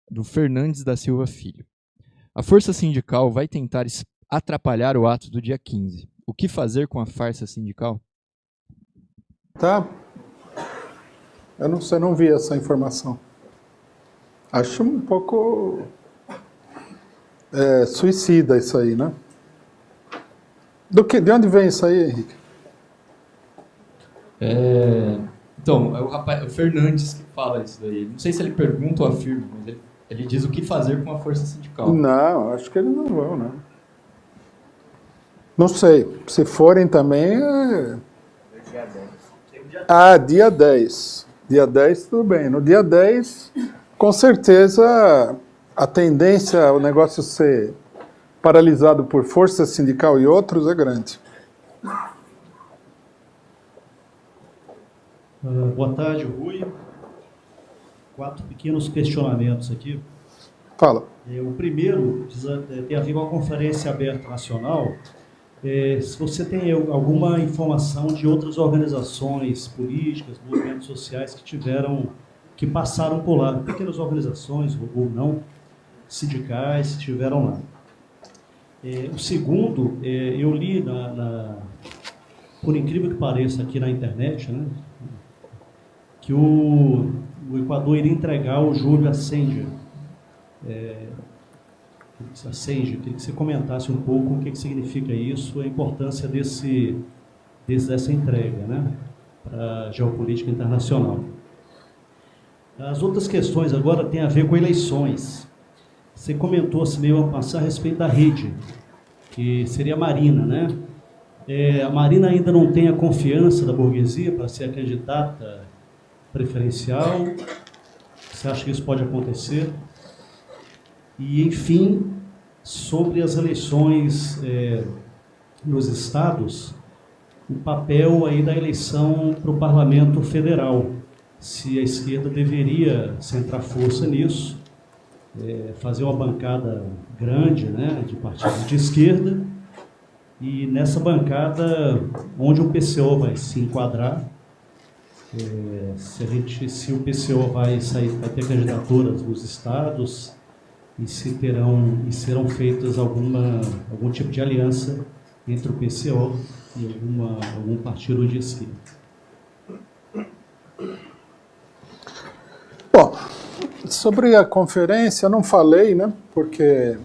do Fernandes da Silva Filho. A força sindical vai tentar atrapalhar o ato do dia 15. O que fazer com a farsa sindical? Tá. Eu não vi essa informação. Acho um pouco suicida isso aí, né? De onde vem isso aí, Henrique? Então, é o Fernandes que fala isso daí. Não sei se ele pergunta ou afirma, mas ele diz o que fazer com a força sindical. Não, acho que eles não vão, né? Não sei. Se forem também... Dia 10. Dia 10. Dia 10, tudo bem. No dia 10, com certeza, a tendência ao negócio ser paralisado por força sindical e outros é grande. Boa tarde, Rui. 4 pequenos questionamentos aqui. Fala. O primeiro tem a ver com a Conferência Aberta Nacional. Se você tem alguma informação de outras organizações políticas, movimentos sociais que passaram por lá, pequenas organizações ou não, sindicais, que estiveram lá. O segundo, eu li, por incrível que pareça, aqui na internet, né, que o Equador iria entregar o Júlio Assange. Assange, queria que você comentasse um pouco o que significa isso, a importância dessa entrega, né, para a geopolítica internacional. As outras questões agora têm a ver com eleições. Você comentou assim, meio a passar a respeito da rede, que seria a Marina, né? A Marina ainda não tem a confiança da burguesia para ser a candidata preferencial. Você acha que isso pode acontecer? E, enfim, sobre as eleições nos estados, o papel aí da eleição para o Parlamento Federal. Se a esquerda deveria centrar força nisso, fazer uma bancada grande, né, de partidos de esquerda, e nessa bancada, onde o PCO vai se enquadrar, se o PCO vai ter candidaturas nos estados, e serão feitas algum tipo de aliança entre o PCO e algum partido de esquerda. Bom, sobre a conferência, eu não falei, né? Porque,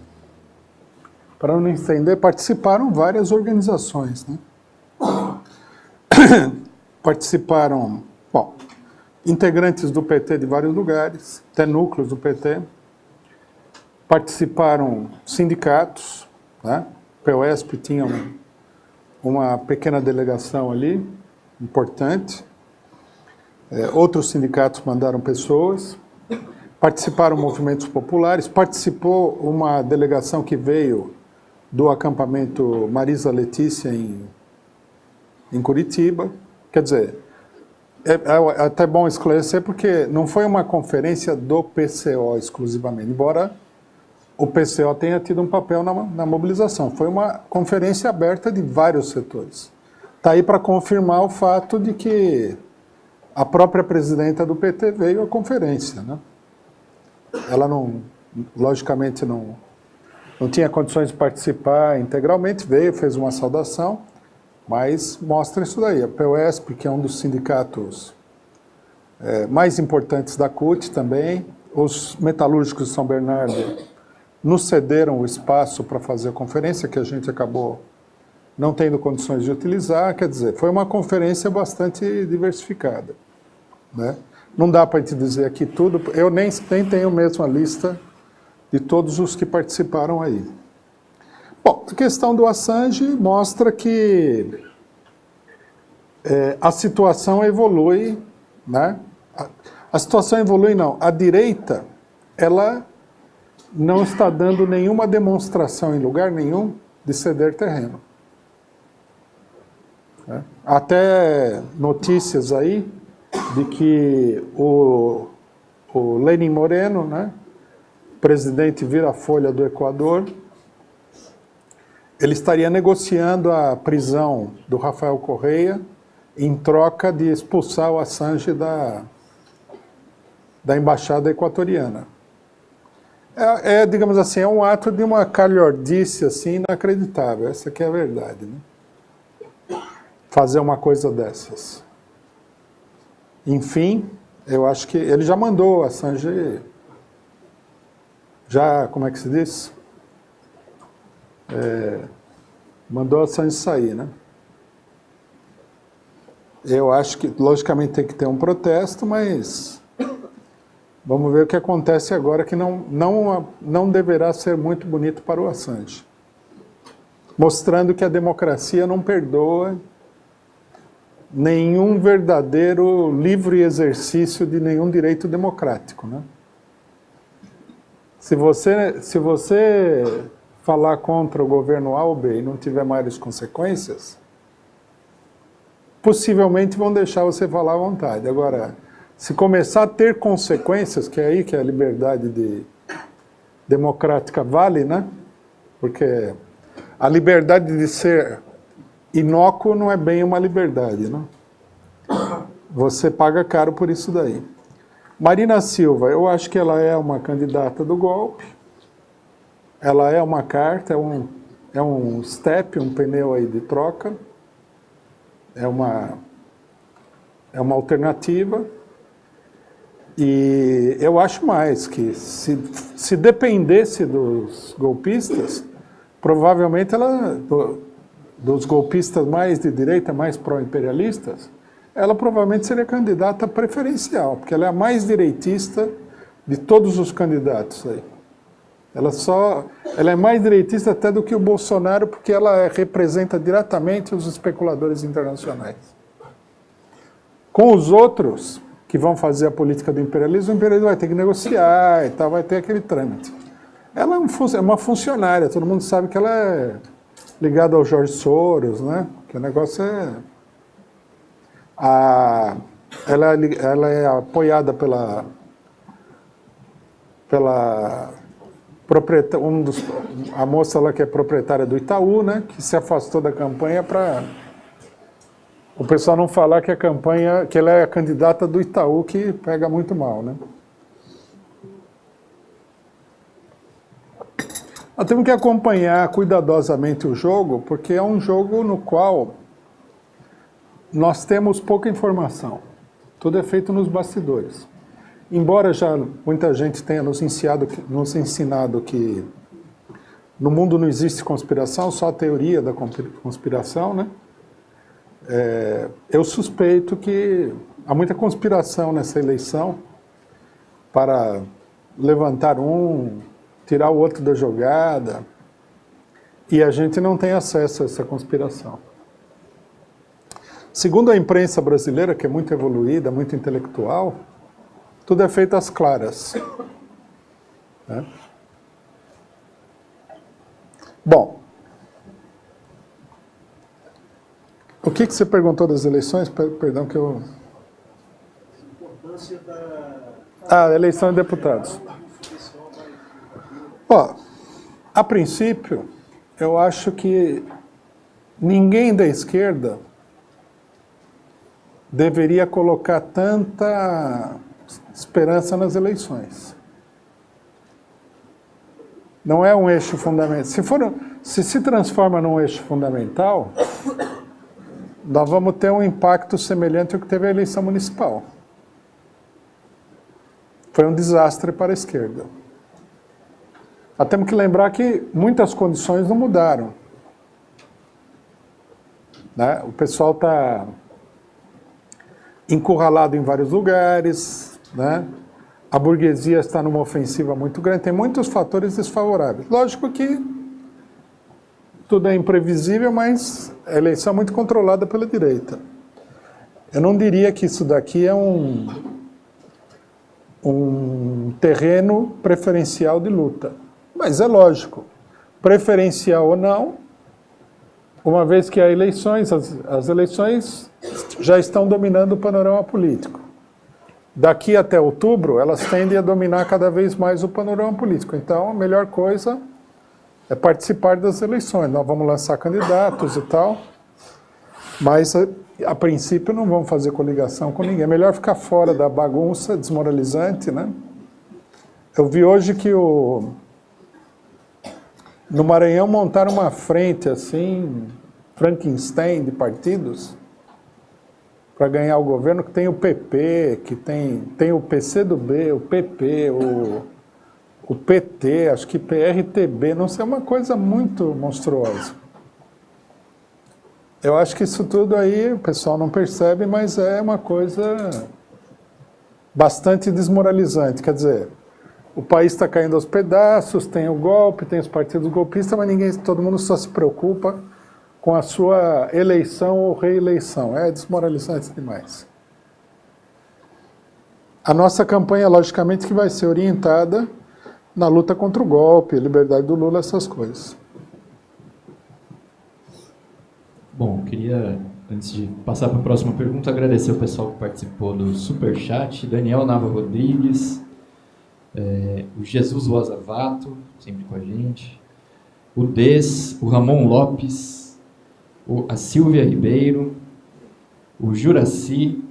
para não entender, participaram várias organizações, né? Participaram, integrantes do PT de vários lugares, até núcleos do PT. Participaram sindicatos, né? O POSP tinha uma pequena delegação ali, importante. Outros sindicatos mandaram pessoas. Participaram movimentos populares. Participou uma delegação que veio do acampamento Marisa Letícia em Curitiba. Quer dizer, é até bom esclarecer, porque não foi uma conferência do PCO exclusivamente, embora o PCO tenha tido um papel na mobilização. Foi uma conferência aberta de vários setores. Está aí para confirmar o fato de que a própria presidenta do PT veio à conferência, né? Ela logicamente não tinha condições de participar integralmente, veio, fez uma saudação, mas mostra isso daí. A POSP, que é um dos sindicatos mais importantes da CUT também, os metalúrgicos de São Bernardo nos cederam o espaço para fazer a conferência, que a gente acabou não tendo condições de utilizar. Quer dizer, foi uma conferência bastante diversificada, né? Não dá para te dizer aqui tudo, eu nem tenho mesmo a lista de todos os que participaram aí. Bom, a questão do Assange mostra que a situação evolui, né? A situação evolui não, a direita, ela não está dando nenhuma demonstração em lugar nenhum de ceder terreno. Até notícias aí de que o Lenin Moreno, né, presidente vira-folha do Equador, ele estaria negociando a prisão do Rafael Correia em troca de expulsar o Assange da embaixada equatoriana. Digamos assim, é um ato de uma calhordice assim, inacreditável. Essa aqui é a verdade, né? Fazer uma coisa dessas. Enfim, eu acho que ele já mandou a Assange, como é que se diz? Mandou a Assange sair, né? Eu acho que, logicamente, tem que ter um protesto, mas vamos ver o que acontece agora, que não deverá ser muito bonito para o Assange. Mostrando que a democracia não perdoa nenhum verdadeiro livre exercício de nenhum direito democrático, né? Se você falar contra o governo Aube e não tiver maiores consequências, possivelmente vão deixar você falar à vontade. Agora, se começar a ter consequências, que é aí que a liberdade democrática vale, né? Porque a liberdade de ser inócuo não é bem uma liberdade, né? Você paga caro por isso daí. Marina Silva, eu acho que ela é uma candidata do golpe. Ela é uma carta, é um step, um pneu aí de troca. É uma alternativa. E eu acho mais que se dependesse dos golpistas, provavelmente dos golpistas mais de direita, mais pró-imperialistas, ela provavelmente seria candidata preferencial, porque ela é a mais direitista de todos os candidatos aí. Ela é mais direitista até do que o Bolsonaro, porque ela representa diretamente os especuladores internacionais. Com os outros que vão fazer a política do imperialismo, o imperialismo vai ter que negociar e tal, vai ter aquele trâmite. Ela é uma funcionária, todo mundo sabe que ela é ligada ao Jorge Soros, né? Que o negócio ela é apoiada pela a moça lá que é proprietária do Itaú, né, que se afastou da campanha para o pessoal não falar que que ela é a candidata do Itaú, que pega muito mal, né? Nós temos que acompanhar cuidadosamente o jogo, porque é um jogo no qual nós temos pouca informação. Tudo é feito nos bastidores. Embora já muita gente tenha nos ensinado que no mundo não existe conspiração, só a teoria da conspiração, né? Eu suspeito que há muita conspiração nessa eleição para levantar tirar o outro da jogada, e a gente não tem acesso a essa conspiração. Segundo a imprensa brasileira, que é muito evoluída, muito intelectual, tudo é feito às claras. Né? Bom, o que você perguntou das eleições? Perdão que eu... Importância da... eleição de deputados. Ó, a princípio, eu acho que ninguém da esquerda deveria colocar tanta esperança nas eleições. Não é um eixo fundamental. Se transforma num eixo fundamental, nós vamos ter um impacto semelhante ao que teve a eleição municipal. Foi um desastre para a esquerda. Nós temos que lembrar que muitas condições não mudaram. Né? O pessoal está encurralado em vários lugares, né? A burguesia está numa ofensiva muito grande, tem muitos fatores desfavoráveis. Lógico que tudo é imprevisível, mas a eleição é muito controlada pela direita. Eu não diria que isso daqui é um terreno preferencial de luta. Mas é lógico, preferencial ou não, uma vez que há eleições, as eleições já estão dominando o panorama político. Daqui até outubro, elas tendem a dominar cada vez mais o panorama político. Então, a melhor coisa é participar das eleições. Nós vamos lançar candidatos e tal. Mas, a princípio, não vão fazer coligação com ninguém. É melhor ficar fora da bagunça desmoralizante, né? Eu vi hoje que no Maranhão montaram uma frente, assim, Frankenstein de partidos, para ganhar o governo, que tem o PP, que tem o PCdoB, o PP, o PT, acho que PRTB, não sei, é uma coisa muito monstruosa. Eu acho que isso tudo aí o pessoal não percebe, mas é uma coisa bastante desmoralizante. Quer dizer, o país está caindo aos pedaços, tem o golpe, tem os partidos golpistas, mas todo mundo só se preocupa com a sua eleição ou reeleição. É desmoralizante demais. A nossa campanha, logicamente, que vai ser orientada na luta contra o golpe, liberdade do Lula, essas coisas. Bom, queria, antes de passar para a próxima pergunta, agradecer o pessoal que participou do Superchat, Daniel Nava Rodrigues, o Jesus Lozavato, sempre com a gente, o Des, o Ramon Lopes, a Silvia Ribeiro, o Juraci.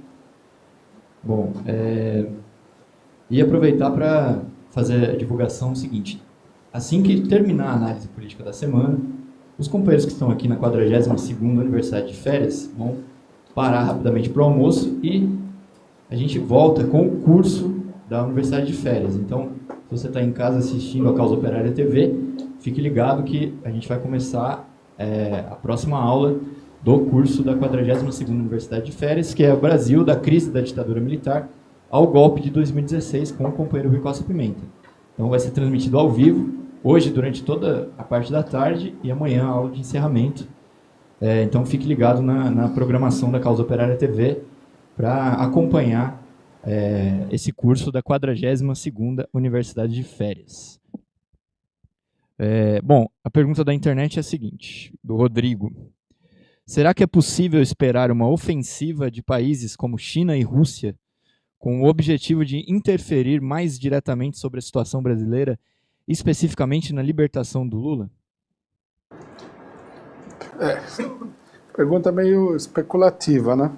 Bom, e aproveitar para fazer a divulgação seguinte. Assim que terminar a análise política da semana, os companheiros que estão aqui na 42ª Universidade de Férias vão parar rapidamente para o almoço e a gente volta com o curso da Universidade de Férias. Então, se você está em casa assistindo a Causa Operária TV, fique ligado que a gente vai começar a próxima aula do curso da 42ª Universidade de Férias, que é o Brasil, da crise da ditadura militar ao golpe de 2016, com o companheiro Rui Costa Pimenta. Então, vai ser transmitido ao vivo, hoje durante toda a parte da tarde e amanhã a aula de encerramento. Então fique ligado na programação da Causa Operária TV para acompanhar esse curso da 42ª Universidade de Férias. Bom, a pergunta da internet é a seguinte, do Rodrigo. Será que é possível esperar uma ofensiva de países como China e Rússia com o objetivo de interferir mais diretamente sobre a situação brasileira, especificamente na libertação do Lula? Pergunta meio especulativa, né?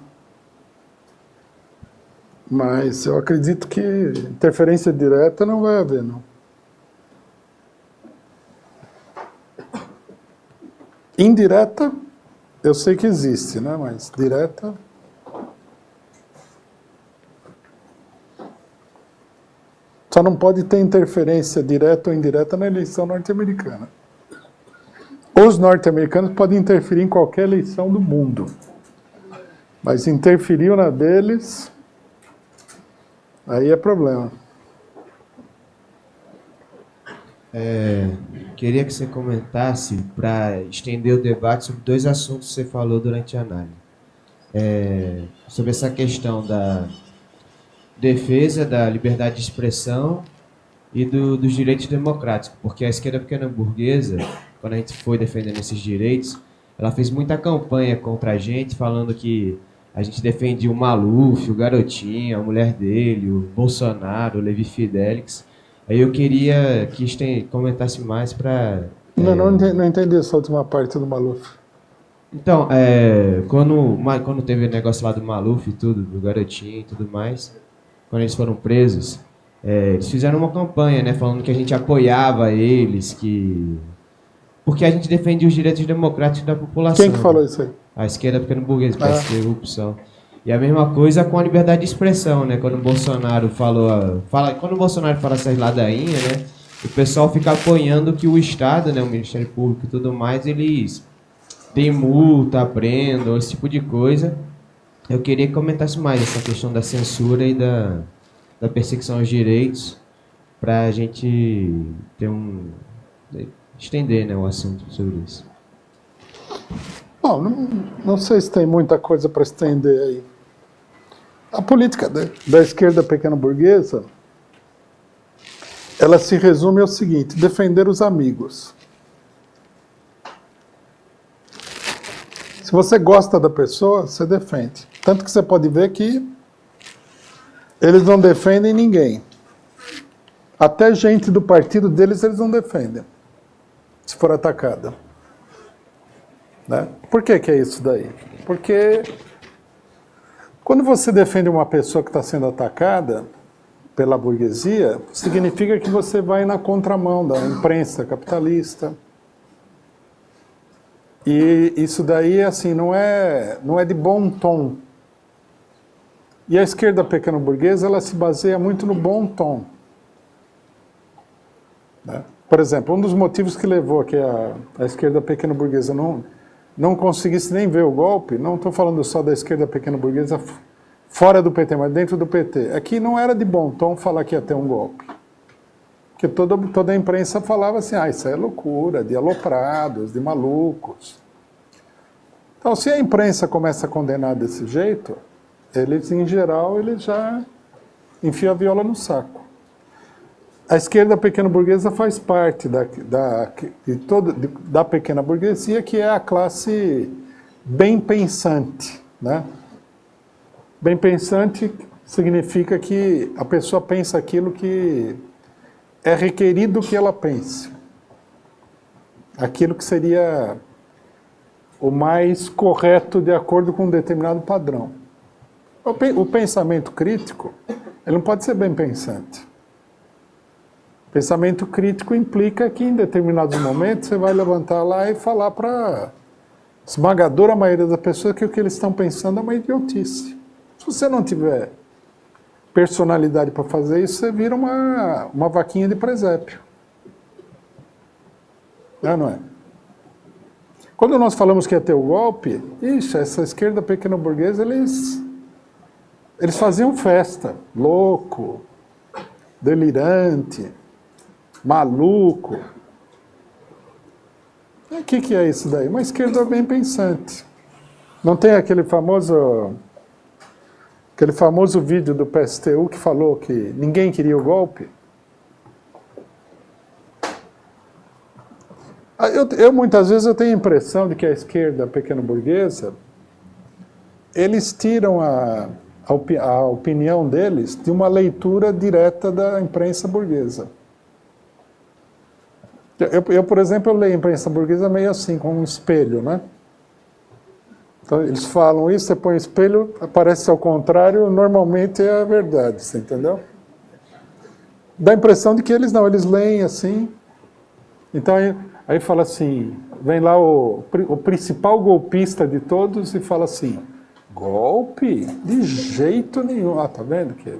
Mas eu acredito que interferência direta não vai haver, não. Indireta, eu sei que existe, né? Mas direta... Só não pode ter interferência direta ou indireta na eleição norte-americana. Os norte-americanos podem interferir em qualquer eleição do mundo. Mas interferiu na deles, aí é problema. Queria que você comentasse, para estender o debate, sobre dois assuntos que você falou durante a análise. Sobre essa questão da defesa da liberdade de expressão e dos direitos democráticos, porque a esquerda pequena burguesa, quando a gente foi defendendo esses direitos, ela fez muita campanha contra a gente, falando que a gente defendia o Maluf, o Garotinho, a mulher dele, o Bolsonaro, o Levi Fidelix. Aí eu queria que comentasse mais para... Não entendi essa última parte do Maluf. Então, quando teve o negócio lá do Maluf e tudo, do Garotinho e tudo mais, quando eles foram presos, eles fizeram uma campanha, né, falando que a gente apoiava eles, porque a gente defendia os direitos democráticos da população. Quem que falou isso aí? A esquerda pequeno burguesa, PSDB, corrupção. E a mesma coisa com a liberdade de expressão, né? Quando o Bolsonaro quando o Bolsonaro fala essas ladainhas, né? O pessoal fica apoiando que o Estado, né, o Ministério Público e tudo mais, eles têm multa, prendam, esse tipo de coisa. Eu queria que comentasse mais essa questão da censura e da perseguição aos direitos, para a gente estender, né, o assunto sobre isso. Bom, não sei se tem muita coisa para estender aí. A política da esquerda pequena burguesa, ela se resume ao seguinte: defender os amigos. Se você gosta da pessoa, você defende. Tanto que você pode ver que eles não defendem ninguém. Até gente do partido deles, eles não defendem, se for atacada. Né? Por que é isso daí? Porque quando você defende uma pessoa que está sendo atacada pela burguesia, significa que você vai na contramão da imprensa capitalista. E isso daí, assim, não é de bom tom. E a esquerda pequeno-burguesa, ela se baseia muito no bom tom. Né? Por exemplo, um dos motivos que levou a que a esquerda pequeno-burguesa não conseguisse nem ver o golpe, não estou falando só da esquerda pequeno-burguesa fora do PT, mas dentro do PT, é que não era de bom tom falar que ia ter um golpe. Porque toda a imprensa falava assim, isso é loucura, de aloprados, de malucos. Então, se a imprensa começa a condenar desse jeito, eles, em geral, eles já enfiam a viola no saco. A esquerda pequeno-burguesa faz parte da pequena burguesia, que é a classe bem pensante, né? Bem pensante significa que a pessoa pensa aquilo que é requerido que ela pense. Aquilo que seria o mais correto de acordo com um determinado padrão. O pensamento crítico, ele não pode ser bem pensante. Pensamento crítico implica que em determinados momentos você vai levantar lá e falar para a esmagadora maioria das pessoas que o que eles estão pensando é uma idiotice. Se você não tiver personalidade para fazer isso, você vira uma vaquinha de presépio. Não é? Quando nós falamos que ia ter o golpe, essa esquerda pequeno-burguesa, eles faziam festa. Louco, delirante, maluco. O que é isso daí? Uma esquerda bem pensante. Não tem aquele famoso vídeo do PSTU que falou que ninguém queria o golpe? Eu muitas vezes eu tenho a impressão de que a esquerda pequeno-burguesa, eles tiram a opinião deles de uma leitura direta da imprensa burguesa. Eu, por exemplo, eu leio a imprensa burguesa meio assim, com um espelho, né? Então, eles falam isso, você põe o espelho, aparece ao contrário, normalmente é a verdade, você entendeu? Dá a impressão de que eles leem assim. Então, aí fala assim, vem lá o principal golpista de todos e fala assim, golpe? De jeito nenhum. Tá vendo que...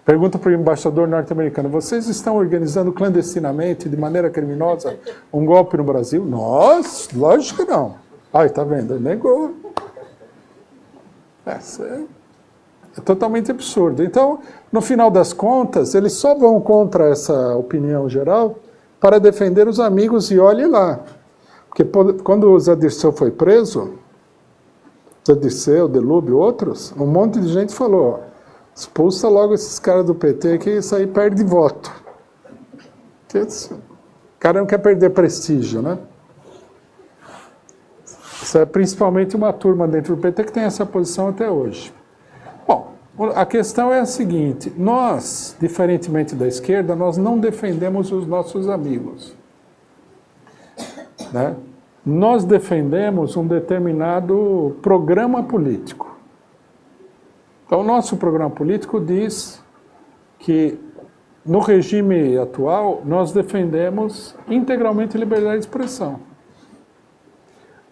Pergunta para o embaixador norte-americano, vocês estão organizando clandestinamente, de maneira criminosa, um golpe no Brasil? Nós? Lógico que não. Tá vendo? Ele negou. É totalmente absurdo. Então, no final das contas, eles só vão contra essa opinião geral para defender os amigos e olhe lá. Porque quando o Zé Dirceu foi preso, Zé Dirceu, Delúbio e outros, um monte de gente falou, expulsa logo esses caras do PT que isso aí perde voto. Porque o cara não quer perder prestígio, né? Isso é principalmente uma turma dentro do PT que tem essa posição até hoje. Bom, a questão é a seguinte, nós, diferentemente da esquerda, nós não defendemos os nossos amigos. Né? Nós defendemos um determinado programa político. Então, o nosso programa político diz que, no regime atual, nós defendemos integralmente liberdade de expressão.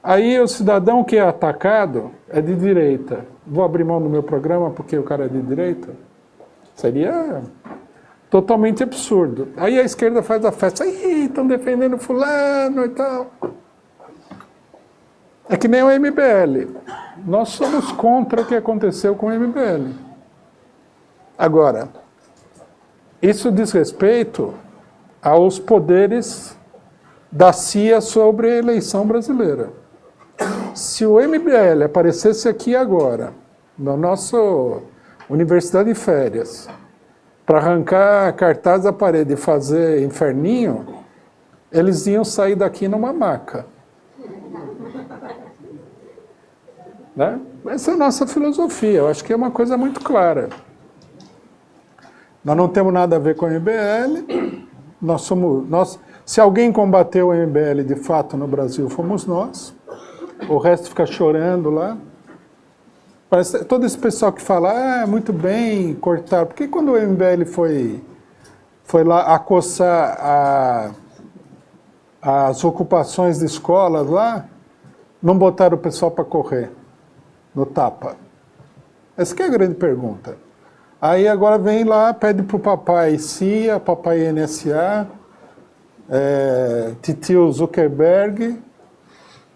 Aí o cidadão que é atacado é de direita. Vou abrir mão do meu programa porque o cara é de direita? Seria totalmente absurdo. Aí a esquerda faz a festa. Estão defendendo fulano e tal. É que nem o MBL. Nós somos contra o que aconteceu com o MBL. Agora, isso diz respeito aos poderes da CIA sobre a eleição brasileira. Se o MBL aparecesse aqui agora, na nossa Universidade de Férias, para arrancar cartaz da parede e fazer inferninho, eles iam sair daqui numa maca. Né? Essa é a nossa filosofia, eu acho que é uma coisa muito clara. Nós não temos nada a ver com o MBL, Se alguém combateu o MBL de fato no Brasil, fomos nós. O resto fica chorando lá. Parece, todo esse pessoal que fala, muito bem, cortar. Porque quando o MBL foi lá acossar as ocupações de escolas lá, não botaram o pessoal para correr no tapa? Essa que é a grande pergunta. Aí agora vem lá, pede para o papai CIA, papai NSA, titio Zuckerberg,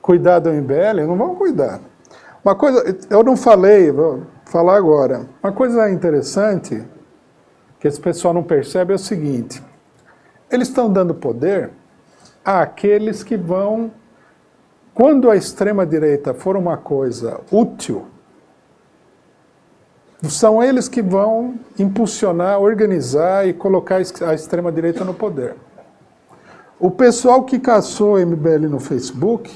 cuidar do MBL. Não vão cuidar. Uma coisa, eu não falei, vou falar agora. Uma coisa interessante que esse pessoal não percebe é o seguinte: eles estão dando poder àqueles que vão, quando a extrema-direita for uma coisa útil, são eles que vão impulsionar, organizar e colocar a extrema-direita no poder. O pessoal que caçou o MBL no Facebook,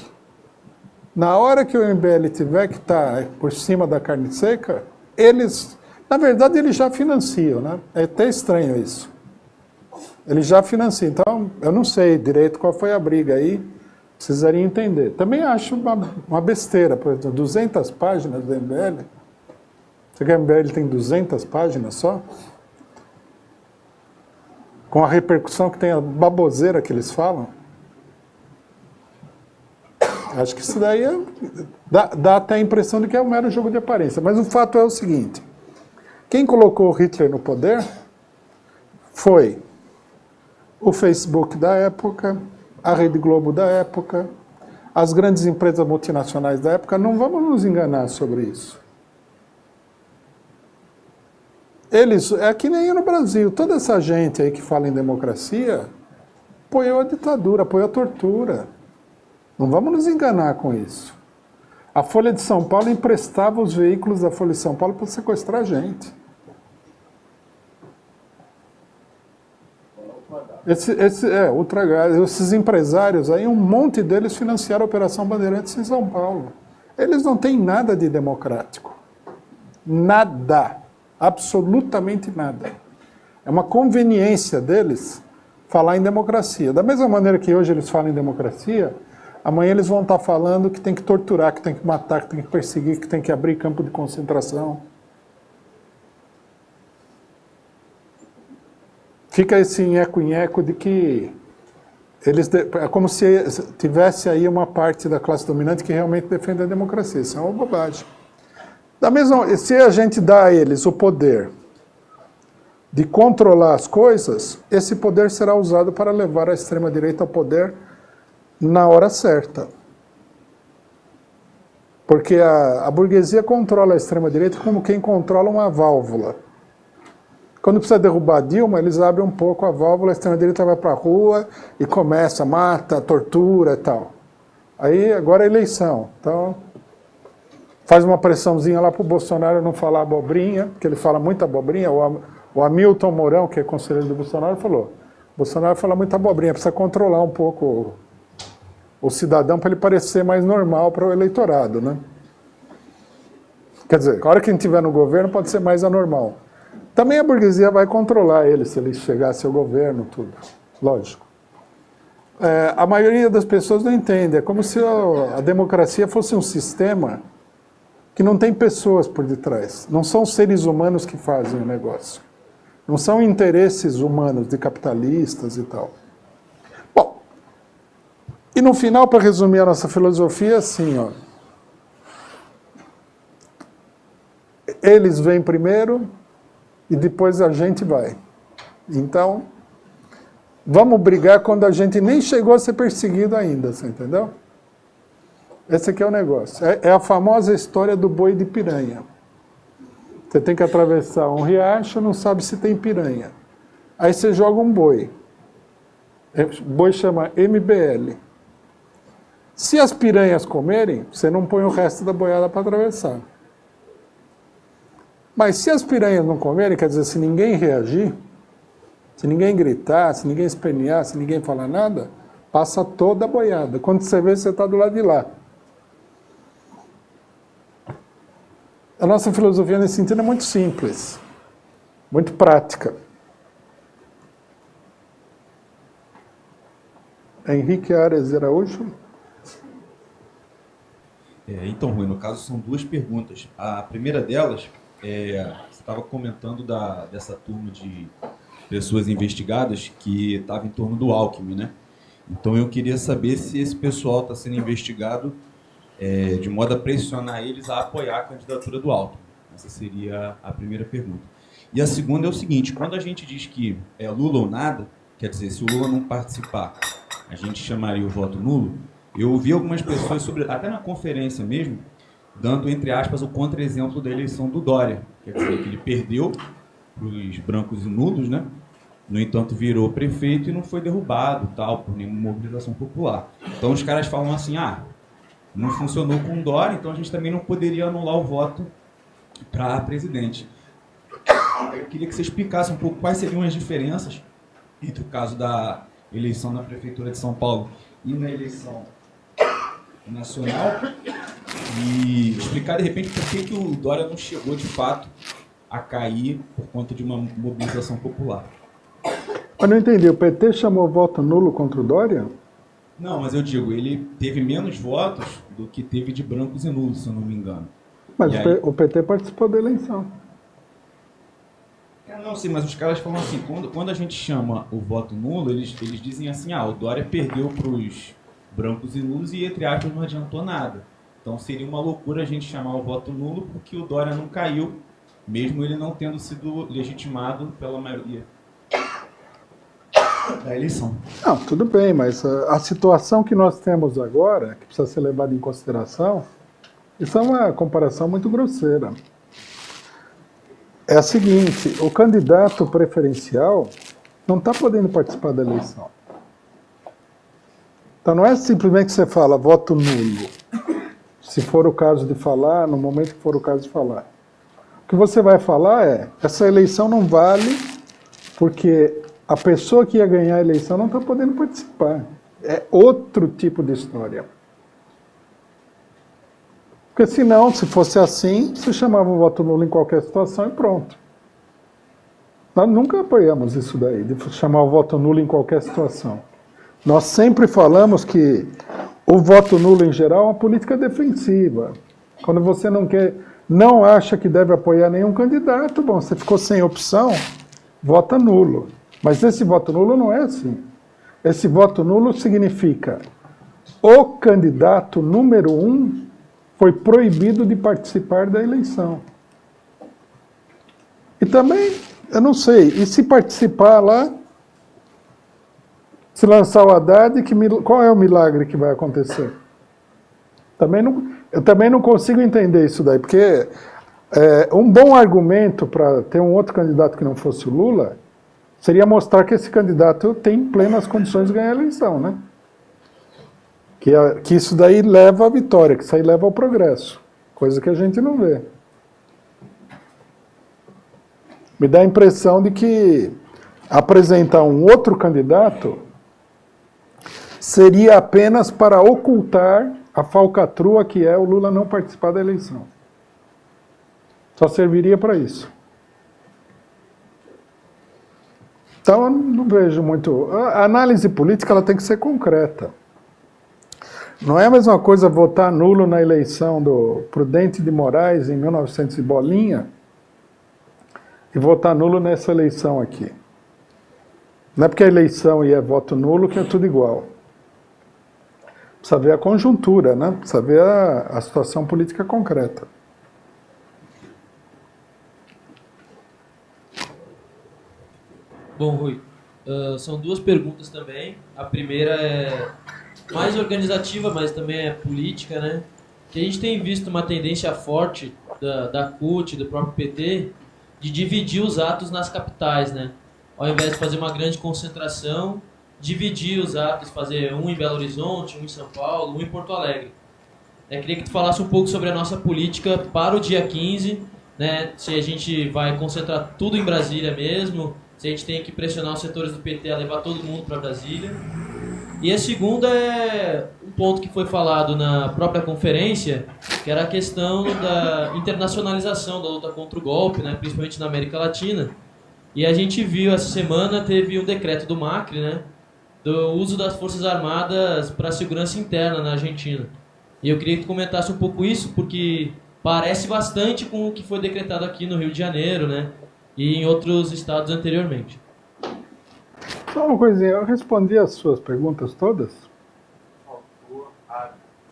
na hora que o MBL tiver que estar por cima da carne seca, eles, na verdade, eles já financiam, né? É até estranho isso. Eles já financiam. Então, eu não sei direito qual foi a briga aí, precisaria entender. Também acho uma besteira, por exemplo, 200 páginas do MBL. Você que o MBL tem 200 páginas só? Com a repercussão que tem, a baboseira que eles falam. Acho que isso daí dá até a impressão de que é um mero jogo de aparência. Mas o fato é o seguinte: quem colocou Hitler no poder foi o Facebook da época, a Rede Globo da época, as grandes empresas multinacionais da época. Não vamos nos enganar sobre isso. Eles, é que nem no Brasil, toda essa gente aí que fala em democracia apoiou a ditadura, apoiou a tortura. Não vamos nos enganar com isso. A Folha de São Paulo emprestava os veículos da Folha de São Paulo para sequestrar gente. Ultragás. Esses empresários aí, um monte deles financiaram a Operação Bandeirantes em São Paulo. Eles não têm nada de democrático. Nada. Absolutamente nada. É uma conveniência deles falar em democracia. Da mesma maneira que hoje eles falam em democracia, amanhã eles vão estar falando que tem que torturar, que tem que matar, que tem que perseguir, que tem que abrir campo de concentração. Fica esse nheco-nheco de que eles é como se tivesse aí uma parte da classe dominante que realmente defende a democracia. Isso é uma bobagem. Da mesma, se a gente dá a eles o poder de controlar as coisas, esse poder será usado para levar a extrema-direita ao poder na hora certa. Porque a burguesia controla a extrema-direita como quem controla uma válvula. Quando precisa derrubar Dilma, eles abrem um pouco a válvula, a extrema-direita vai para a rua e começa, mata, tortura e tal. Aí, agora é eleição. Então, faz uma pressãozinha lá para o Bolsonaro não falar abobrinha, porque ele fala muita abobrinha. O Hamilton Mourão, que é conselheiro do Bolsonaro, falou: Bolsonaro fala muita abobrinha, precisa controlar um pouco o cidadão para ele parecer mais normal para o eleitorado, né? Quer dizer, a hora que a gente estiver no governo pode ser mais anormal. Também a burguesia vai controlar ele, se ele chegasse ao governo, tudo. Lógico. A maioria das pessoas não entende. É como se a democracia fosse um sistema que não tem pessoas por detrás. Não são seres humanos que fazem o negócio. Não são interesses humanos de capitalistas e tal. Bom, e no final, para resumir a nossa filosofia, assim, ó. Eles vêm primeiro e depois a gente vai. Então, vamos brigar quando a gente nem chegou a ser perseguido ainda, você entendeu? Esse aqui é o negócio. É a famosa história do boi de piranha. Você tem que atravessar um riacho, não sabe se tem piranha. Aí você joga um boi. O boi chama MBL. Se as piranhas comerem, você não põe o resto da boiada para atravessar. Mas se as piranhas não comerem, quer dizer, se ninguém reagir, se ninguém gritar, se ninguém espernear, se ninguém falar nada, passa toda a boiada. Quando você vê, você está do lado de lá. A nossa filosofia nesse sentido é muito simples, muito prática. Henrique Ares Araújo. Então, Rui, no caso são duas perguntas. A primeira delas, você estava comentando dessa turma de pessoas investigadas que estava em torno do Alckmin, né? Então eu queria saber se esse pessoal está sendo investigado de modo a pressionar eles a apoiar a candidatura do Alckmin. Essa seria a primeira pergunta. E a segunda é o seguinte: quando a gente diz que é Lula ou nada, quer dizer, se o Lula não participar, a gente chamaria o voto nulo. Eu ouvi algumas pessoas, até na conferência mesmo, dando, entre aspas, o contra-exemplo da eleição do Dória. Quer dizer, que ele perdeu para os brancos e nulos, né? No entanto, virou prefeito e não foi derrubado, tal, por nenhuma mobilização popular. Então os caras falam assim, não funcionou com o Dória, então a gente também não poderia anular o voto para presidente. Eu queria que você explicasse um pouco quais seriam as diferenças entre o caso da eleição na Prefeitura de São Paulo e na eleição nacional, e explicar, de repente, por que o Dória não chegou, de fato, a cair por conta de uma mobilização popular. Eu não entendi, o PT chamou voto nulo contra o Dória? Não, mas eu digo, ele teve menos votos do que teve de brancos e nulos, se eu não me engano. Mas o PT participou da eleição. Não, sim, mas os caras falam assim, quando a gente chama o voto nulo, eles dizem assim, o Dória perdeu para os brancos e nulos e, entre aspas, não adiantou nada. Então seria uma loucura a gente chamar o voto nulo porque o Dória não caiu, mesmo ele não tendo sido legitimado pela maioria da eleição. Não, tudo bem, mas a situação que nós temos agora, que precisa ser levada em consideração, isso é uma comparação muito grosseira. É a seguinte, o candidato preferencial não está podendo participar da eleição. Então não é simplesmente que você fala voto nulo, se for o caso de falar, no momento que for o caso de falar. O que você vai falar é, essa eleição não vale porque a pessoa que ia ganhar a eleição não está podendo participar. É outro tipo de história. Porque senão, se fosse assim, você chamava o voto nulo em qualquer situação e pronto. Nós nunca apoiamos isso daí, de chamar o voto nulo em qualquer situação. Nós sempre falamos que o voto nulo em geral é uma política defensiva. Quando você não acha que deve apoiar nenhum candidato, bom, você ficou sem opção, vota nulo. Mas esse voto nulo não é assim. Esse voto nulo significa o candidato número 1 foi proibido de participar da eleição. E também, eu não sei, e se participar lá, se lançar o Haddad, qual é o milagre que vai acontecer? Eu também não consigo entender isso daí, porque um bom argumento para ter um outro candidato que não fosse o Lula seria mostrar que esse candidato tem plenas condições de ganhar a eleição, né? Que isso daí leva à vitória, que isso aí leva ao progresso, coisa que a gente não vê. Me dá a impressão de que apresentar um outro candidato seria apenas para ocultar a falcatrua que é o Lula não participar da eleição. Só serviria para isso. Então, eu não vejo muito... A análise política ela tem que ser concreta. Não é a mesma coisa votar nulo na eleição do Prudente de Moraes em 1900 e bolinha e votar nulo nessa eleição aqui. Não é porque a eleição e é voto nulo que é tudo igual. Precisa ver a conjuntura, né? Precisa ver a situação política concreta. Bom, Rui, são duas perguntas também. A primeira é mais organizativa, mas também é política, né? Que a gente tem visto uma tendência forte da CUT, do próprio PT, de dividir os atos nas capitais, né? Ao invés de fazer uma grande concentração, dividir os atos, fazer um em Belo Horizonte, um em São Paulo, um em Porto Alegre. Queria que tu falasse um pouco sobre a nossa política para o dia 15, né? Se a gente vai concentrar tudo em Brasília mesmo, se a gente tem que pressionar os setores do PT a levar todo mundo para Brasília. E a segunda é um ponto que foi falado na própria conferência, que era a questão da internacionalização da luta contra o golpe, né, principalmente na América Latina. E a gente viu essa semana, teve um decreto do Macri, né, do uso das Forças Armadas para a segurança interna na Argentina. E eu queria que tu comentasse um pouco isso, porque parece bastante com o que foi decretado aqui no Rio de Janeiro, né? E em outros estados anteriormente. Só uma coisinha, eu respondi as suas perguntas todas? Faltou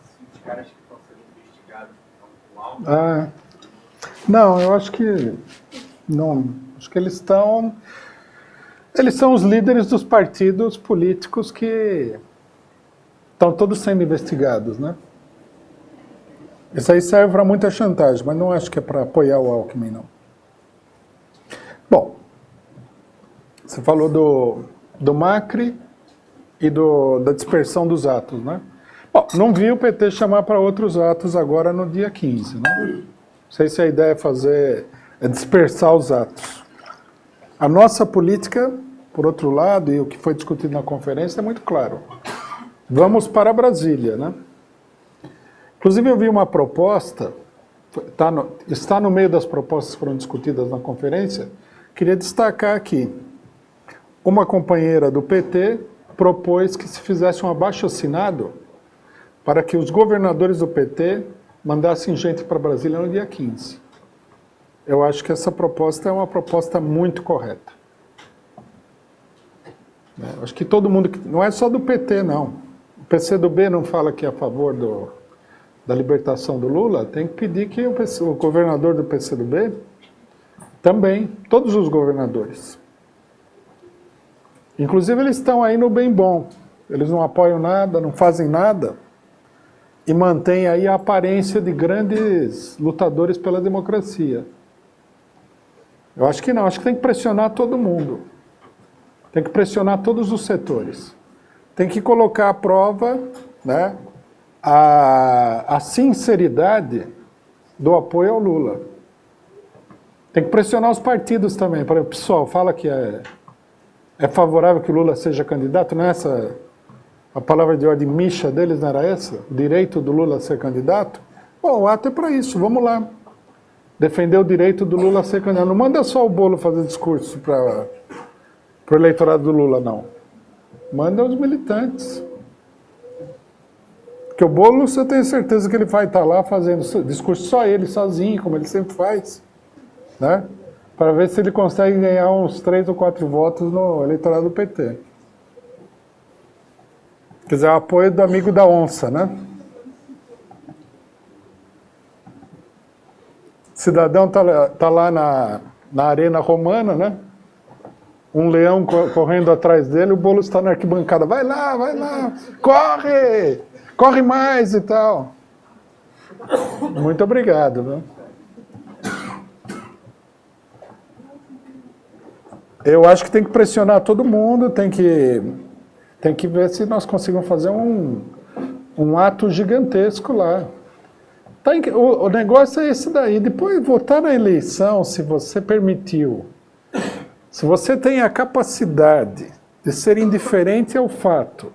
se os caras que estão sendo investigados estão com algo. Não, eu acho que não. Acho que eles estão. Eles são os líderes dos partidos políticos que estão todos sendo investigados, né? Isso aí serve para muita chantagem, mas não acho que é para apoiar o Alckmin, não. Bom, você falou do Macri e da dispersão dos atos, né? Bom, não vi o PT chamar para outros atos agora no dia 15, né? Não sei se a ideia é dispersar os atos. A nossa política, por outro lado, e o que foi discutido na conferência é muito claro. Vamos para Brasília, né? Inclusive eu vi uma proposta, está no meio das propostas que foram discutidas na conferência, queria destacar aqui. Uma companheira do PT propôs que se fizesse um abaixo-assinado para que os governadores do PT mandassem gente para Brasília no dia 15. Eu acho que essa proposta é uma proposta muito correta. Acho que todo mundo, não é só do PT, não. O PCdoB não fala que é a favor da libertação do Lula, tem que pedir que o governador do PCdoB também, todos os governadores. Inclusive eles estão aí no bem bom, eles não apoiam nada, não fazem nada, e mantêm aí a aparência de grandes lutadores pela democracia. Eu acho que não, acho que tem que pressionar todo mundo. Tem que pressionar todos os setores. Tem que colocar à prova, né, a sinceridade do apoio ao Lula. Tem que pressionar os partidos também. Por exemplo, o pessoal fala que é favorável que o Lula seja candidato, não é essa a palavra de ordem micha deles, não era essa? O direito do Lula a ser candidato? Bom, o ato é para isso, vamos lá. Defender o direito do Lula a ser candidato. Não manda só o Bolo fazer discurso para o eleitorado do Lula, não. Manda os militantes. Porque o Bolo, você tem certeza que ele vai estar lá fazendo discurso só ele, sozinho, como ele sempre faz, né? Para ver se ele consegue ganhar uns 3 ou 4 votos no eleitorado do PT. Quer dizer, o apoio do amigo da onça, né? O cidadão tá lá na arena romana, né? Um leão correndo atrás dele, o Bolo está na arquibancada. Vai lá, corre! Corre mais e tal. Muito obrigado, né? Eu acho que tem que pressionar todo mundo, tem que ver se nós conseguimos fazer um ato gigantesco lá. O negócio é esse daí. Depois, votar na eleição, se você permitiu, se você tem a capacidade de ser indiferente ao fato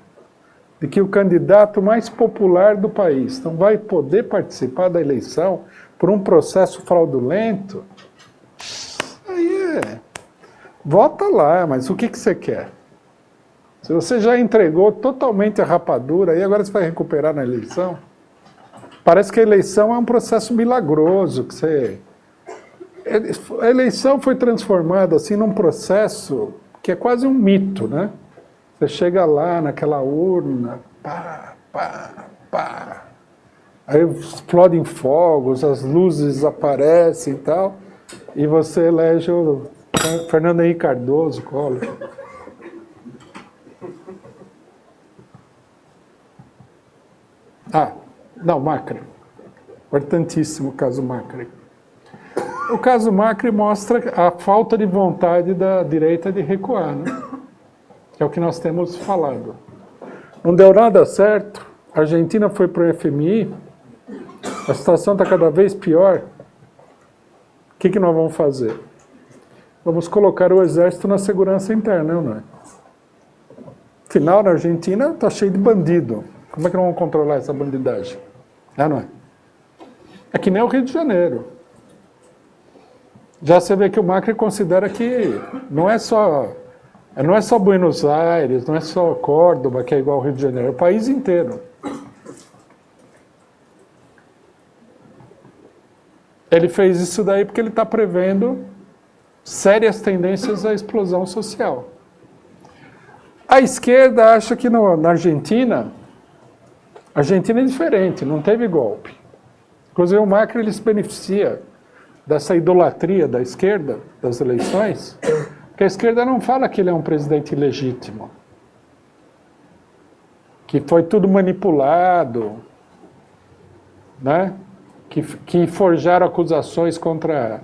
de que o candidato mais popular do país não vai poder participar da eleição por um processo fraudulento, aí vota lá, mas o que você quer? Se você já entregou totalmente a rapadura e agora você vai recuperar na eleição, parece que a eleição é um processo milagroso, a eleição foi transformada assim num processo que é quase um mito, né? Você chega lá naquela urna, pá, aí explodem fogos, as luzes aparecem e tal, e você elege o Fernando Henrique Cardoso, Collor. Macri. Importantíssimo o caso Macri. O caso Macri mostra a falta de vontade da direita de recuar, né? Que é o que nós temos falado. Não deu nada certo, a Argentina foi para o FMI, a situação está cada vez pior. O que nós vamos fazer? Vamos colocar o exército na segurança interna, não é? Afinal, na Argentina está cheio de bandido. Como é que não vamos controlar essa bandidagem? Não é? É que nem o Rio de Janeiro. Já você vê que o Macri considera que não é só Não é só Buenos Aires, não é só Córdoba, que é igual ao Rio de Janeiro, é o país inteiro. Ele fez isso daí porque ele está prevendo sérias tendências à explosão social. A esquerda acha que na Argentina, a Argentina é diferente, não teve golpe. Inclusive o Macri ele se beneficia dessa idolatria da esquerda, das eleições, porque a esquerda não fala que ele é um presidente ilegítimo, que foi tudo manipulado, né? Que forjaram acusações contra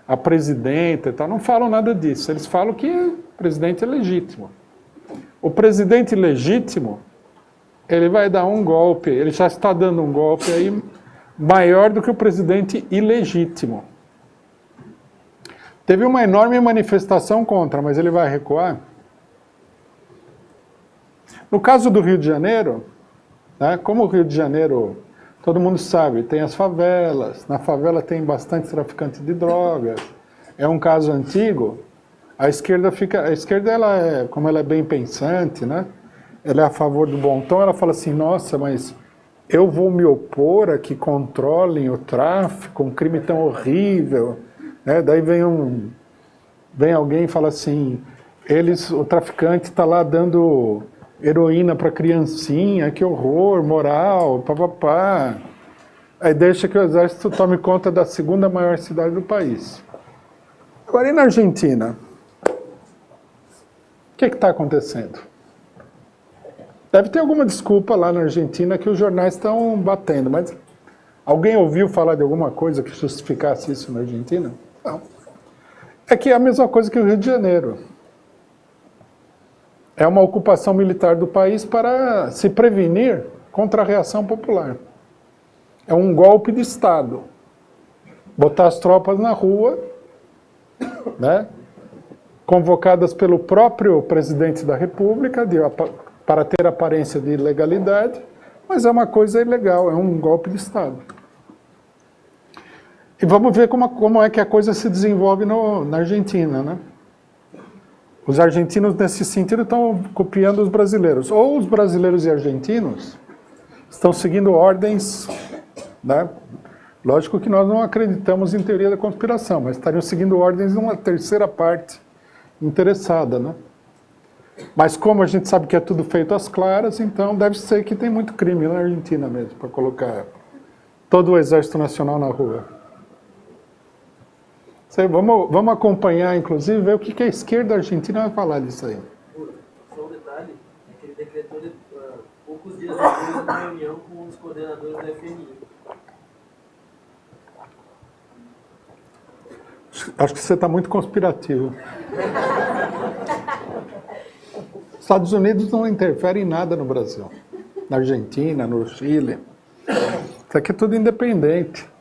a presidenta e tal. Não falam nada disso. Eles falam que o presidente é legítimo. O presidente legítimo, ele vai dar um golpe, ele já está dando um golpe aí maior do que o presidente ilegítimo. Teve uma enorme manifestação contra, mas ele vai recuar? No caso do Rio de Janeiro, né, como o Rio de Janeiro, todo mundo sabe, tem as favelas, na favela tem bastante traficante de drogas, é um caso antigo, a esquerda ela é, como ela é bem pensante, né, ela é a favor do bom tom, ela fala assim, nossa, mas eu vou me opor a que controlem o tráfico, um crime tão horrível, né? Daí vem alguém e fala assim, o traficante está lá dando heroína para criancinha, que horror, moral, papapá. Aí deixa que o exército tome conta da segunda maior cidade do país. Agora, e na Argentina? O que está acontecendo? Deve ter alguma desculpa lá na Argentina que os jornais estão batendo, mas alguém ouviu falar de alguma coisa que justificasse isso na Argentina? Não. É que é a mesma coisa que o Rio de Janeiro. É uma ocupação militar do país para se prevenir contra a reação popular. É um golpe de Estado. Botar as tropas na rua, né, convocadas pelo próprio presidente da República, para ter aparência de legalidade, mas é uma coisa ilegal, é um golpe de Estado. E vamos ver como é que a coisa se desenvolve na Argentina, né? Os argentinos, nesse sentido, estão copiando os brasileiros. Ou os brasileiros e argentinos estão seguindo ordens, né? Lógico que nós não acreditamos em teoria da conspiração, mas estariam seguindo ordens de uma terceira parte interessada, né? Mas como a gente sabe que é tudo feito às claras, então deve ser que tem muito crime na Argentina mesmo, para colocar todo o Exército Nacional na rua. Vamos acompanhar, inclusive, ver o que a esquerda argentina vai falar disso aí. Só um detalhe, é que ele decretou poucos dias depois uma reunião com os coordenadores da FMI. Acho que você está muito conspirativo. Estados Unidos não interfere em nada no Brasil. Na Argentina, no Chile. Isso aqui é tudo independente.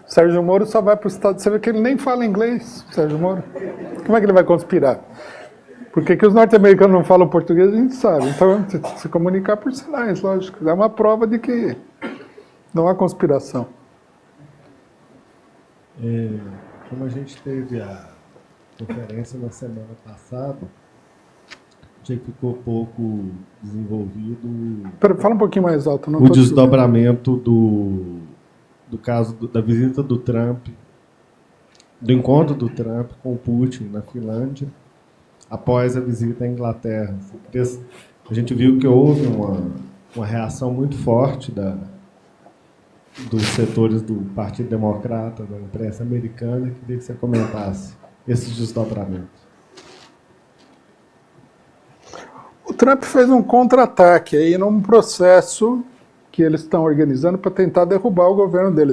Sérgio Moro só vai para o Estado. Você vê que ele nem fala inglês, Sérgio Moro. Como é que ele vai conspirar? Porque que os norte-americanos não falam português, a gente sabe. Então, se comunicar por sinais, lógico. É uma prova de que não há conspiração. Como a gente teve a conferência na semana passada, achei que ficou pouco desenvolvido. Fala um pouquinho mais alto. Não o desdobramento do caso da visita do Trump, do encontro do Trump com o Putin na Finlândia, após a visita à Inglaterra. A gente viu que houve uma reação muito forte dos setores do Partido Democrata, da imprensa americana. Queria que você comentasse esse desdobramento. O Trump fez um contra-ataque aí num processo que eles estão organizando para tentar derrubar o governo dele.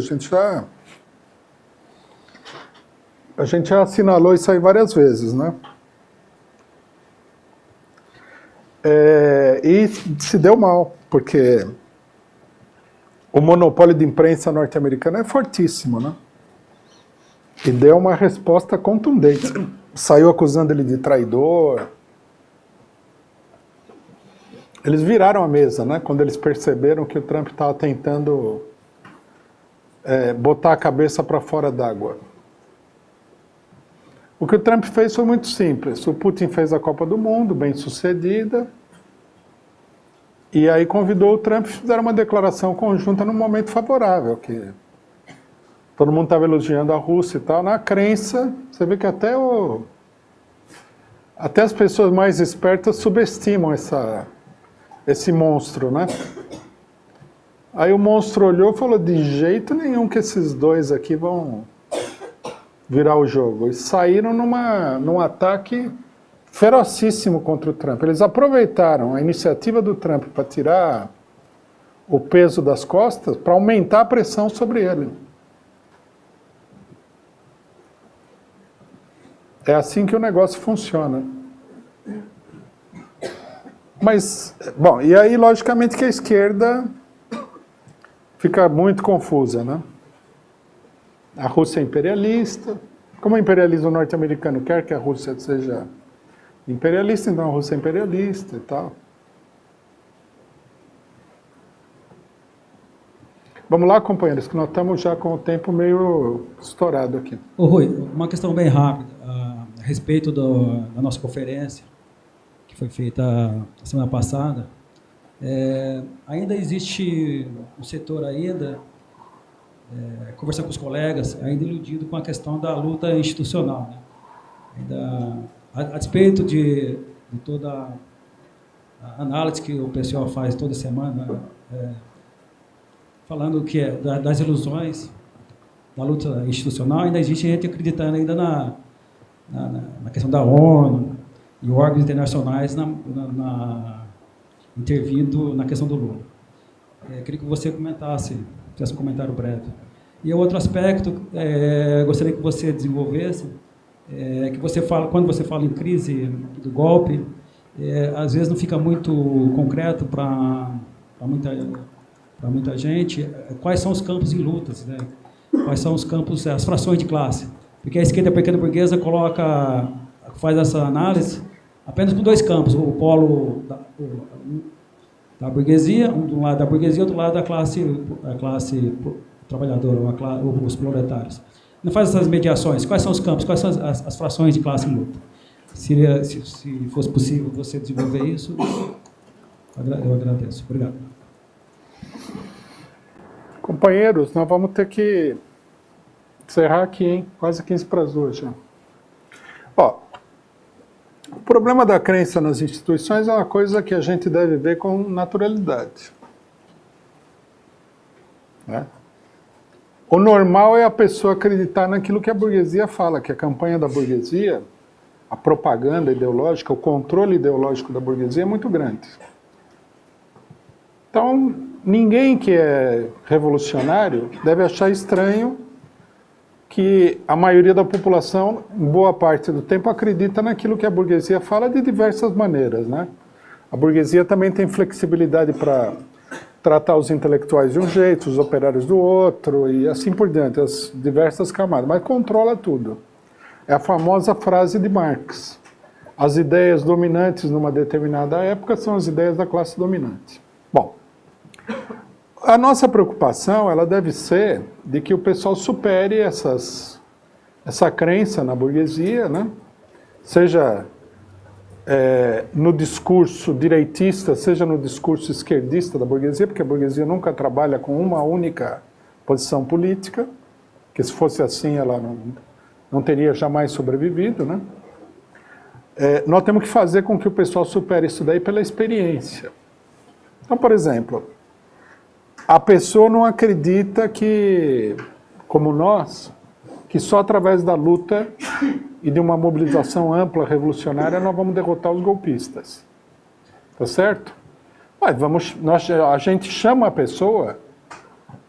A gente já assinalou isso aí várias vezes, né? E se deu mal, porque o monopólio de imprensa norte-americana é fortíssimo, né? E deu uma resposta contundente. Saiu acusando ele de traidor. Eles viraram a mesa, né? Quando eles perceberam que o Trump estava tentando botar a cabeça para fora d'água. O que o Trump fez foi muito simples. O Putin fez a Copa do Mundo, bem sucedida, e aí convidou o Trump e fizeram uma declaração conjunta num momento favorável, que todo mundo estava elogiando a Rússia e tal. Na crença, você vê que até as pessoas mais espertas subestimam esse monstro, né? Aí o monstro olhou e falou, de jeito nenhum que esses dois aqui vão virar o jogo. E saíram num ataque ferocíssimo contra o Trump. Eles aproveitaram a iniciativa do Trump para tirar o peso das costas, para aumentar a pressão sobre ele. É assim que o negócio funciona. Mas, bom, e aí logicamente que a esquerda fica muito confusa, né? A Rússia é imperialista. Como o imperialismo norte-americano quer que a Rússia seja imperialista, então a Rússia é imperialista e tal. Vamos lá, companheiros, que nós estamos já com o tempo meio estourado aqui. Ô Rui, uma questão bem rápida a respeito da nossa conferência, que foi feita a semana passada. Ainda existe um setor ainda, conversando com os colegas, ainda iludido com a questão da luta institucional, né? Ainda, a despeito de toda a análise que o pessoal faz toda semana, falando que das ilusões da luta institucional, ainda existe gente acreditando ainda na questão da ONU e órgãos internacionais intervindo na questão do Lula. Queria que você comentasse, fizesse um comentário breve. E outro aspecto, gostaria que você desenvolvesse, que você fala, quando você fala em crise do golpe, às vezes não fica muito concreto para muita gente, quais são os campos em lutas, né? Quais são os campos, as frações de classe. Porque a esquerda pequena burguesa faz essa análise apenas com dois campos, o polo da burguesia, um do lado da burguesia, outro lado da classe trabalhadora, os proletários. Não faz essas mediações. Quais são os campos, quais são as frações de classe em luta? Se fosse possível você desenvolver isso, eu agradeço. Obrigado. Companheiros, nós vamos ter que encerrar aqui, hein? Quase 15 para as 2 já. Ó, o problema da crença nas instituições é uma coisa que a gente deve ver com naturalidade, né? O normal é a pessoa acreditar naquilo que a burguesia fala, que a campanha da burguesia, a propaganda ideológica, o controle ideológico da burguesia é muito grande. Então, ninguém que é revolucionário deve achar estranho que a maioria da população, boa parte do tempo, acredita naquilo que a burguesia fala de diversas maneiras, né? A burguesia também tem flexibilidade para tratar os intelectuais de um jeito, os operários do outro, e assim por diante, as diversas camadas, mas controla tudo. É a famosa frase de Marx. As ideias dominantes numa determinada época são as ideias da classe dominante. Bom, a nossa preocupação, ela deve ser de que o pessoal supere essa crença na burguesia, né? Seja no discurso direitista, seja no discurso esquerdista da burguesia, porque a burguesia nunca trabalha com uma única posição política, que se fosse assim ela não teria jamais sobrevivido, né? Nós temos que fazer com que o pessoal supere isso daí pela experiência. Então, por exemplo, a pessoa não acredita que, como nós, que só através da luta e de uma mobilização ampla, revolucionária, nós vamos derrotar os golpistas. Tá certo? Mas a gente chama a pessoa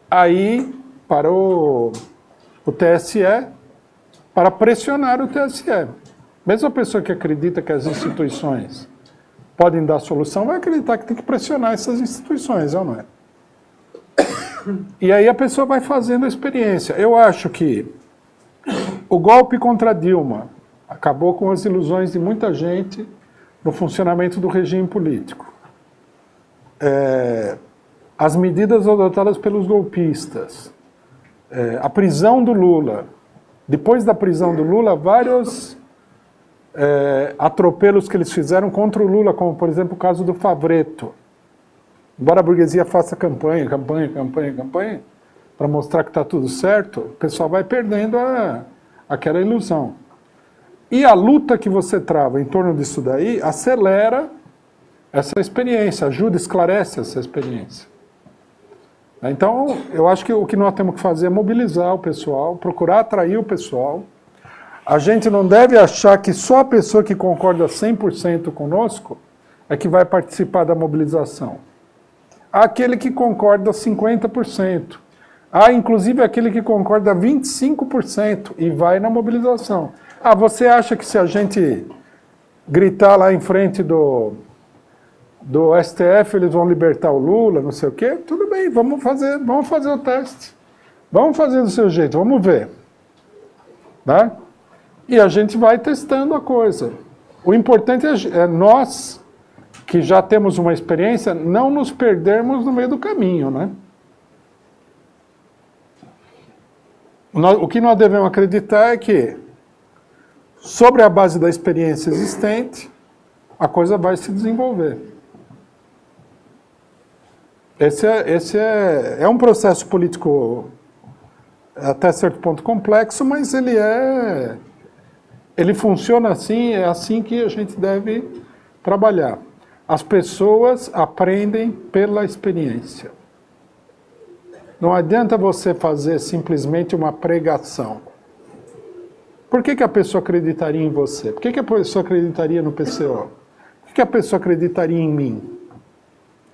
aí para o TSE, para pressionar o TSE. Mesmo a pessoa que acredita que as instituições podem dar solução, vai acreditar que tem que pressionar essas instituições, ou não é? E aí a pessoa vai fazendo a experiência. Eu acho que o golpe contra Dilma acabou com as ilusões de muita gente no funcionamento do regime político. As medidas adotadas pelos golpistas, a prisão do Lula. Depois da prisão do Lula, vários atropelos que eles fizeram contra o Lula, como, por exemplo, o caso do Favretto. Embora a burguesia faça campanha, para mostrar que está tudo certo, o pessoal vai perdendo aquela ilusão. E a luta que você trava em torno disso daí acelera essa experiência, ajuda, esclarece essa experiência. Então, eu acho que o que nós temos que fazer é mobilizar o pessoal, procurar atrair o pessoal. A gente não deve achar que só a pessoa que concorda 100% conosco é que vai participar da mobilização. Há aquele que concorda 50%. Há, inclusive, aquele que concorda 25% e vai na mobilização. Ah, você acha que se a gente gritar lá em frente do STF, eles vão libertar o Lula, não sei o quê? Tudo bem, vamos fazer o teste. Vamos fazer do seu jeito, vamos ver. Né? E a gente vai testando a coisa. O importante é nós, que já temos uma experiência, não nos perdermos no meio do caminho, né? O que nós devemos acreditar é que, sobre a base da experiência existente, a coisa vai se desenvolver. Esse é um processo político até certo ponto complexo, mas ele funciona assim, é assim que a gente deve trabalhar. As pessoas aprendem pela experiência. Não adianta você fazer simplesmente uma pregação. Por que a pessoa acreditaria em você? Por que a pessoa acreditaria no PCO? Por que a pessoa acreditaria em mim?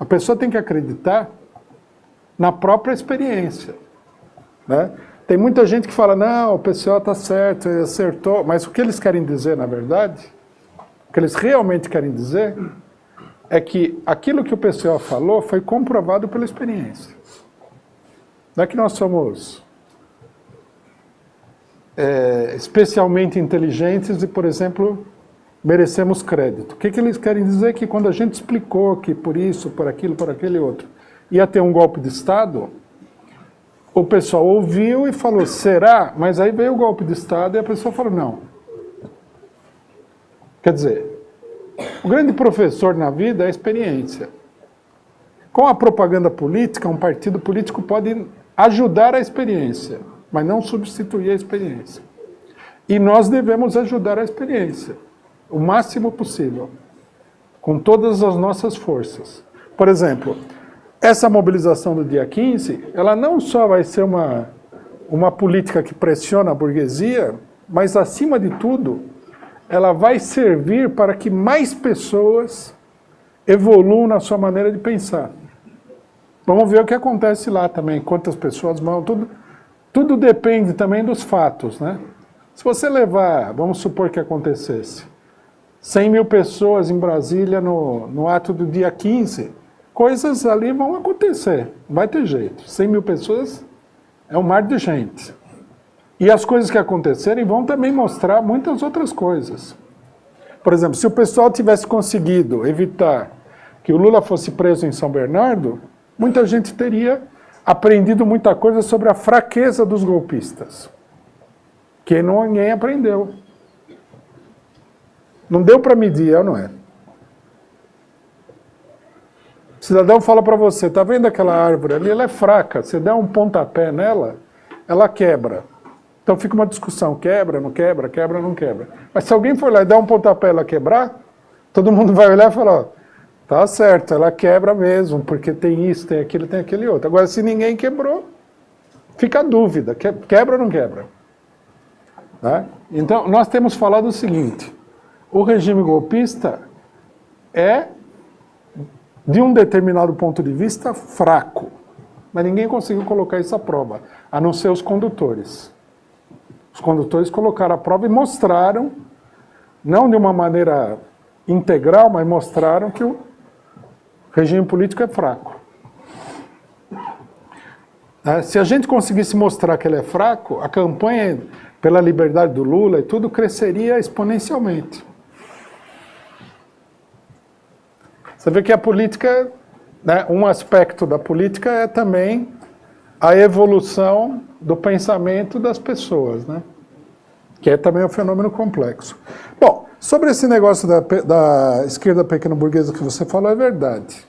A pessoa tem que acreditar na própria experiência. Né? Tem muita gente que fala, não, o PCO está certo, ele acertou. Mas o que eles querem dizer, na verdade, o que eles realmente querem dizer, é que aquilo que o PCO falou foi comprovado pela experiência. Não é que nós somos especialmente inteligentes e, por exemplo, merecemos crédito. O que eles querem dizer? Que quando a gente explicou que por isso, por aquilo, por aquele outro, ia ter um golpe de Estado, o pessoal ouviu e falou, será? Mas aí veio o golpe de Estado e a pessoa falou, não. Quer dizer, o grande professor na vida é a experiência. Com a propaganda política, um partido político pode ajudar a experiência, mas não substituir a experiência. E nós devemos ajudar a experiência, o máximo possível, com todas as nossas forças. Por exemplo, essa mobilização do dia 15, ela não só vai ser uma política que pressiona a burguesia, mas, acima de tudo, ela vai servir para que mais pessoas evoluam na sua maneira de pensar. Vamos ver o que acontece lá também, quantas pessoas vão, tudo depende também dos fatos, né? Se você levar, vamos supor que acontecesse, 100 mil pessoas em Brasília no ato do dia 15, coisas ali vão acontecer, não vai ter jeito. 100 mil pessoas é um mar de gente. E as coisas que acontecerem vão também mostrar muitas outras coisas. Por exemplo, se o pessoal tivesse conseguido evitar que o Lula fosse preso em São Bernardo, muita gente teria aprendido muita coisa sobre a fraqueza dos golpistas, que ninguém aprendeu. Não deu para medir, não é? O cidadão fala para você, tá vendo aquela árvore ali? Ela é fraca, você der um pontapé nela, ela quebra. Então fica uma discussão, quebra, não quebra, quebra, não quebra. Mas se alguém for lá e der um pontapé e ela quebrar, todo mundo vai olhar e falar, ó, tá certo, ela quebra mesmo, porque tem isso, tem aquele outro. Agora, se ninguém quebrou, fica a dúvida, quebra ou não quebra? Tá? Então, nós temos falado o seguinte, o regime golpista é, de um determinado ponto de vista, fraco. Mas ninguém conseguiu colocar isso à prova, a não ser os condutores. Os condutores colocaram à prova e mostraram, não de uma maneira integral, mas mostraram que o regime político é fraco. Se a gente conseguisse mostrar que ele é fraco, a campanha pela liberdade do Lula e tudo cresceria exponencialmente. Você vê que a política, né, um aspecto da política é também a evolução do pensamento das pessoas, né? Que é também um fenômeno complexo. Bom, Sobre esse negócio da esquerda pequena burguesa que você falou, é verdade.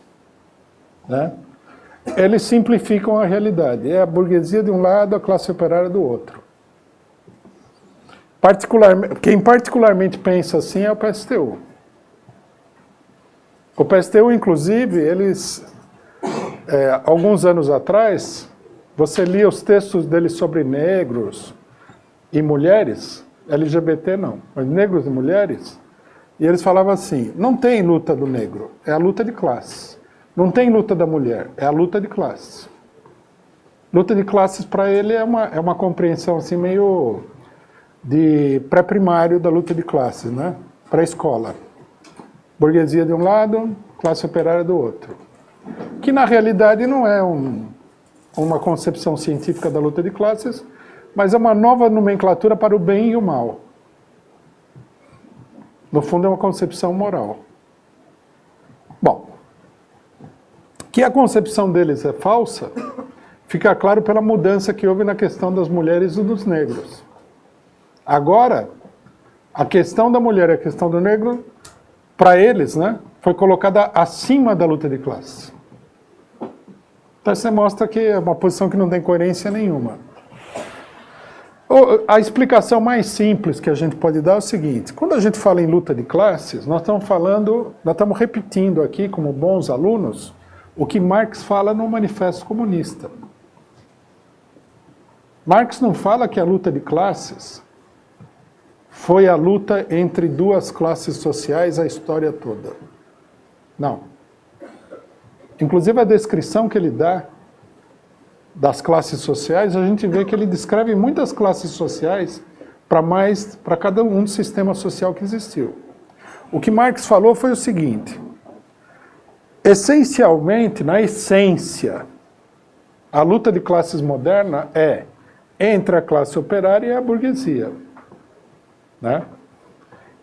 Né? Eles simplificam a realidade. É a burguesia de um lado, a classe operária do outro. Quem particularmente pensa assim é o PSTU. O PSTU, inclusive, alguns anos atrás, você lia os textos deles sobre negros e mulheres, LGBT não, mas negros e mulheres, e eles falavam assim, não tem luta do negro, é a luta de classes. Não tem luta da mulher, é a luta de classes. Luta de classes, para ele, é uma compreensão assim, meio de pré-primário da luta de classes, né? Pré-escola. Burguesia de um lado, classe operária do outro. Que, na realidade, não é uma concepção científica da luta de classes, mas é uma nova nomenclatura para o bem e o mal. No fundo, é uma concepção moral. Bom, que a concepção deles é falsa, fica claro pela mudança que houve na questão das mulheres e dos negros. Agora, a questão da mulher e a questão do negro, para eles, né, foi colocada acima da luta de classe. Então, você mostra que é uma posição que não tem coerência nenhuma. A explicação mais simples que a gente pode dar é o seguinte: quando a gente fala em luta de classes, nós estamos repetindo aqui, como bons alunos, o que Marx fala no Manifesto Comunista. Marx não fala que a luta de classes foi a luta entre duas classes sociais a história toda. Não. Inclusive, a descrição que ele dá das classes sociais, a gente vê que ele descreve muitas classes sociais para cada um do sistema social que existiu. O que Marx falou foi o seguinte: essencialmente, na essência, a luta de classes moderna é entre a classe operária e a burguesia. Né?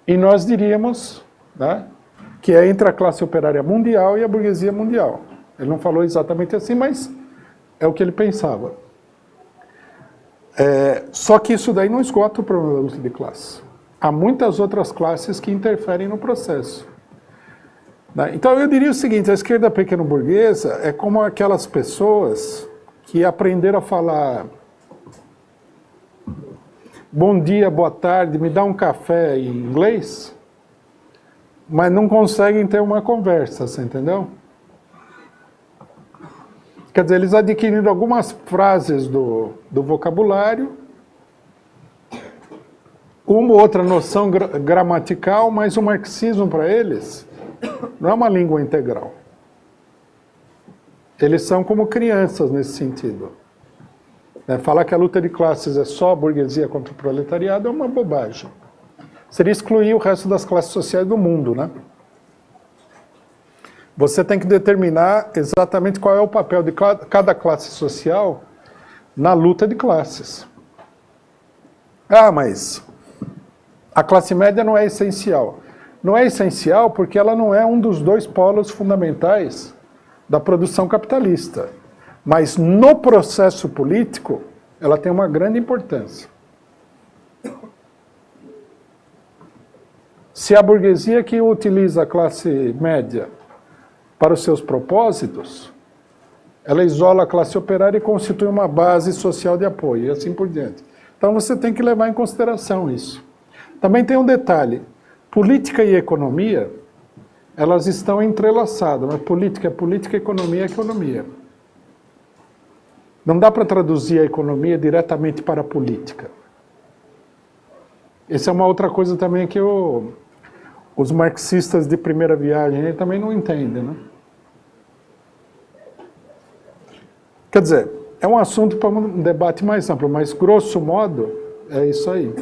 E nós diríamos, né, que é entre a classe operária mundial e a burguesia mundial. Ele não falou exatamente assim, mas é o que ele pensava. Só que isso daí não esgota o problema da luta de classe. Há muitas outras classes que interferem no processo. Né? Então eu diria o seguinte: a esquerda pequeno-burguesa é como aquelas pessoas que aprenderam a falar bom dia, boa tarde, me dá um café em inglês, mas não conseguem ter uma conversa, você entendeu? Quer dizer, eles adquiriram algumas frases do vocabulário, uma ou outra noção gramatical, mas o marxismo para eles não é uma língua integral. Eles são como crianças nesse sentido. Falar que a luta de classes é só a burguesia contra o proletariado é uma bobagem. Seria excluir o resto das classes sociais do mundo, né? Você tem que determinar exatamente qual é o papel de cada classe social na luta de classes. Ah, mas a classe média não é essencial. Não é essencial porque ela não é um dos dois polos fundamentais da produção capitalista. Mas no processo político, ela tem uma grande importância. Se a burguesia que utiliza a classe média para os seus propósitos, ela isola a classe operária e constitui uma base social de apoio, e assim por diante. Então você tem que levar em consideração isso. Também tem um detalhe: política e economia, elas estão entrelaçadas, mas política é política, economia é economia. Não dá para traduzir a economia diretamente para a política. Essa é uma outra coisa também que os marxistas de primeira viagem também não entendem, né? Quer dizer, é um assunto para um debate mais amplo, mas grosso modo é isso aí.